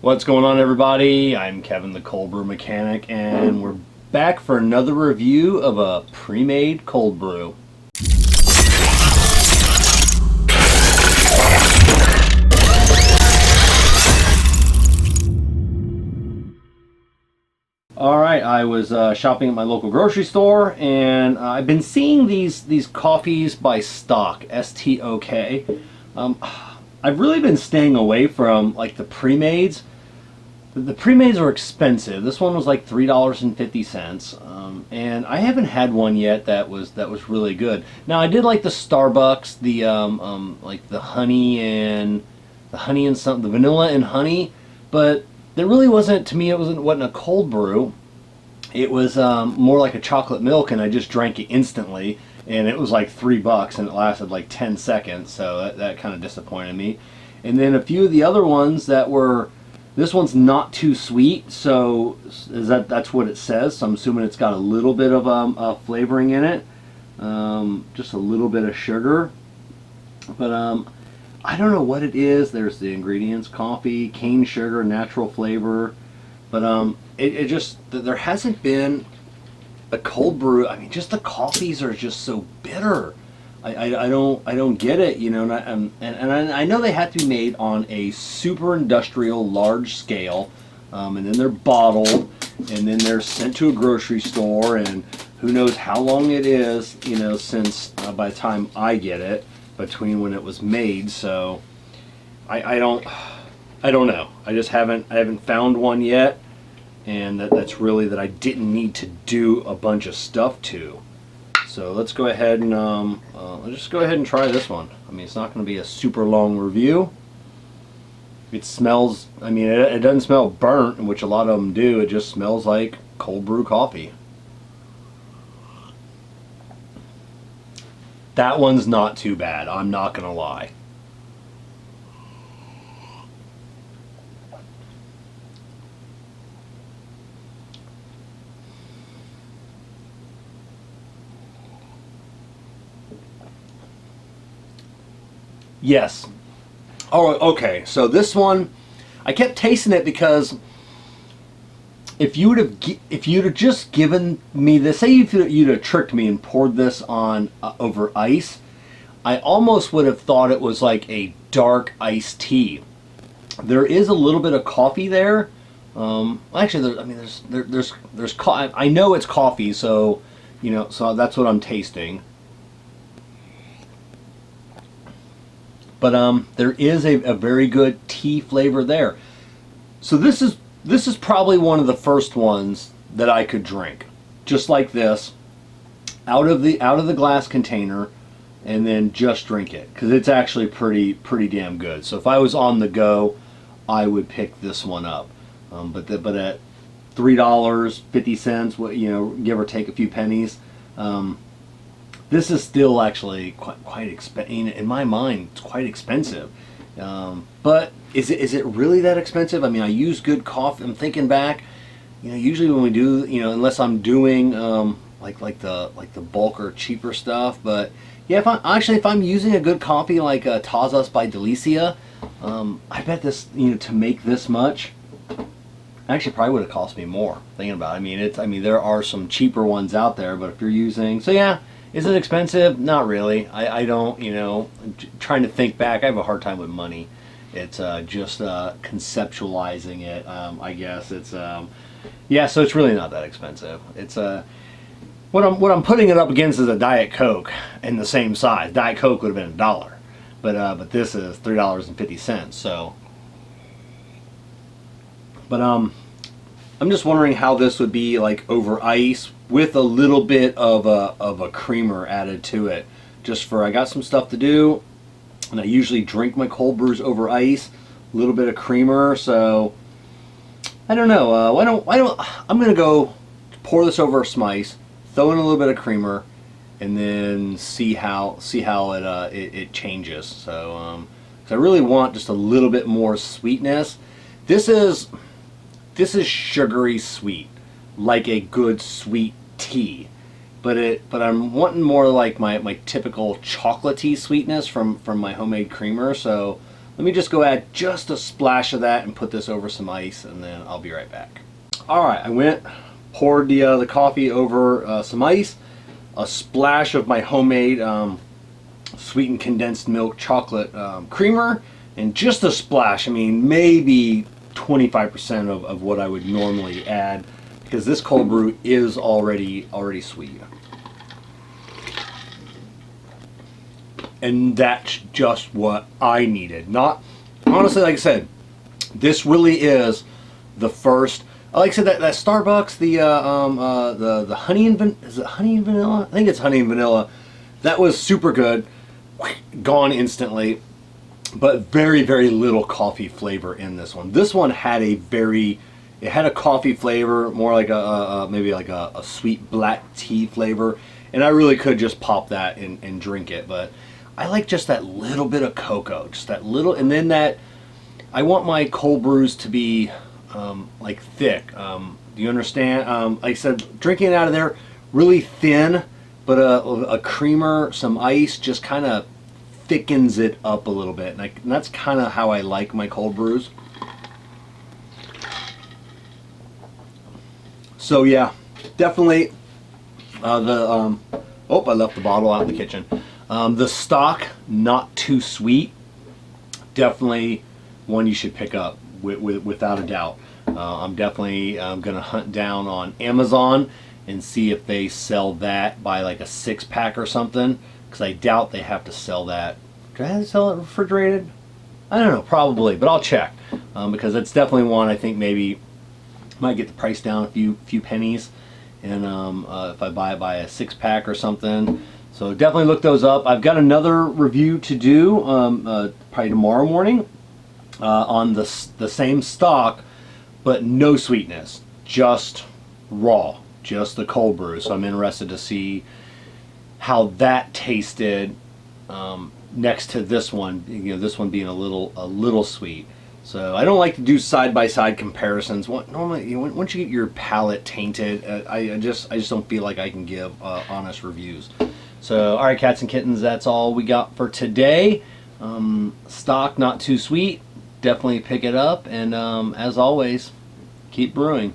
What's going on, everybody? I'm Kevin the Cold Brew Mechanic, and we're back for another review of a pre-made cold brew. Alright, I was shopping at my local grocery store, and I've been seeing these coffees by Stok, S-T-O-K. I've really been staying away from like the Premades. The Premades are expensive. This one was like $3.50, and I haven't had one yet that was really good. Now I did like the Starbucks, the like the honey and the vanilla and honey, but there really wasn't, to me it wasn't a cold brew. It was more like a chocolate milk, and I just drank it instantly, and it was like $3 and it lasted like 10 seconds, so that kind of disappointed me. And then a few of the other ones that were, this one's not too sweet, so that's what it says, so I'm assuming it's got a little bit of flavoring in it, just a little bit of sugar, but I don't know what it is. There's the ingredients: coffee, cane sugar, natural flavor, but it just, there hasn't been a cold brew. I mean, just the coffees are just so bitter. I don't get it, you know, and I know they have to be made on a super industrial large scale, and then they're bottled, and then they're sent to a grocery store, and who knows how long it is, you know, since by the time I get it, between when it was made. So I don't know. I haven't found one yet, and that's really that I didn't need to do a bunch of stuff to. So let's go ahead and let's just go ahead and try this one. I mean, it's not going to be a super long review. It smells, I mean, it doesn't smell burnt, which a lot of them do. It just smells like cold brew coffee. That one's not too bad, I'm not going to lie. Yes. Oh, okay. So this one, I kept tasting it because if you'd have just given me this, say you'd have tricked me and poured this on over ice, I almost would have thought it was like a dark iced tea. There is a little bit of coffee there. Actually, I know it's coffee, so you know, so that's what I'm tasting. But there is a very good tea flavor there. So this is probably one of the first ones that I could drink, just like this, out of the glass container, and then just drink it, because it's actually pretty damn good. So if I was on the go, I would pick this one up. But at $3.50, what, you know, give or take a few pennies. This is still actually quite expensive. In my mind, it's quite expensive. But is it really that expensive? I mean, I use good coffee. I'm thinking back, you know, usually when we do, you know, unless I'm doing like the bulk or cheaper stuff. But yeah, if I'm using a good coffee like Tazas by Delicia, I bet this, you know, to make this much, actually probably would have cost me more. Thinking about it. I mean, there are some cheaper ones out there, but if you're using, so yeah. Is it expensive? Not really. I don't, you know, trying to think back, I have a hard time with money. It's just conceptualizing it, I guess. It's, yeah, so it's really not that expensive. It's, what I'm putting it up against is a Diet Coke in the same size. Diet Coke would have been $1. But this is $3.50, so. But, I'm just wondering how this would be like over ice with a little bit of a creamer added to it. Just for, I got some stuff to do, and I usually drink my cold brews over ice. A little bit of creamer, so I don't know. Why don't I'm gonna go pour this over a smice, throw in a little bit of creamer, and then see how it changes. So 'cause I really want just a little bit more sweetness. This is sugary sweet, like a good sweet tea, but I'm wanting more like my typical chocolatey sweetness from my homemade creamer. So Let me just go add just a splash of that and put this over some ice, and then I'll be right back. All right, I poured the coffee over some ice, a splash of my homemade sweetened condensed milk chocolate creamer, and just a splash. I mean, maybe 25% of what I would normally add, because this cold brew is already sweet. And that's just what I needed. Not, honestly, like I said, this really is the first. Like I said, that Starbucks, the honey and is it honey and vanilla? I think it's honey and vanilla. That was super good. Gone instantly. But very, very little coffee flavor in this one. This one had it had a coffee flavor, more like maybe like a sweet black tea flavor. And I really could just pop that and drink it. But I like just that little bit of cocoa, just that little, and then that, I want my cold brews to be like thick. Do you understand? Like I said, drinking it out of there, really thin, but a creamer, some ice, just kind of thickens it up a little bit. And that's kind of how I like my cold brews. So yeah, definitely oh, I left the bottle out in the kitchen. The Stok, not too sweet, definitely one you should pick up without a doubt. I'm definitely gonna hunt down on Amazon and see if they sell that by like a 6-pack or something, because I doubt they have to sell that. Do I have to sell it refrigerated? I don't know, probably, but I'll check, because it's definitely one I think maybe might get the price down a few pennies, and if I buy it by a 6-pack or something. So definitely look those up. I've got another review to do probably tomorrow morning on the same Stok, but no sweetness, just raw, just the cold brew. So I'm interested to see how that tasted next to this one. You know, this one being a little sweet. So I don't like to do side-by-side comparisons. Normally, once you get your palate tainted, I just don't feel like I can give honest reviews. So, all right, cats and kittens, that's all we got for today. Stok, not too sweet. Definitely pick it up, and as always, keep brewing.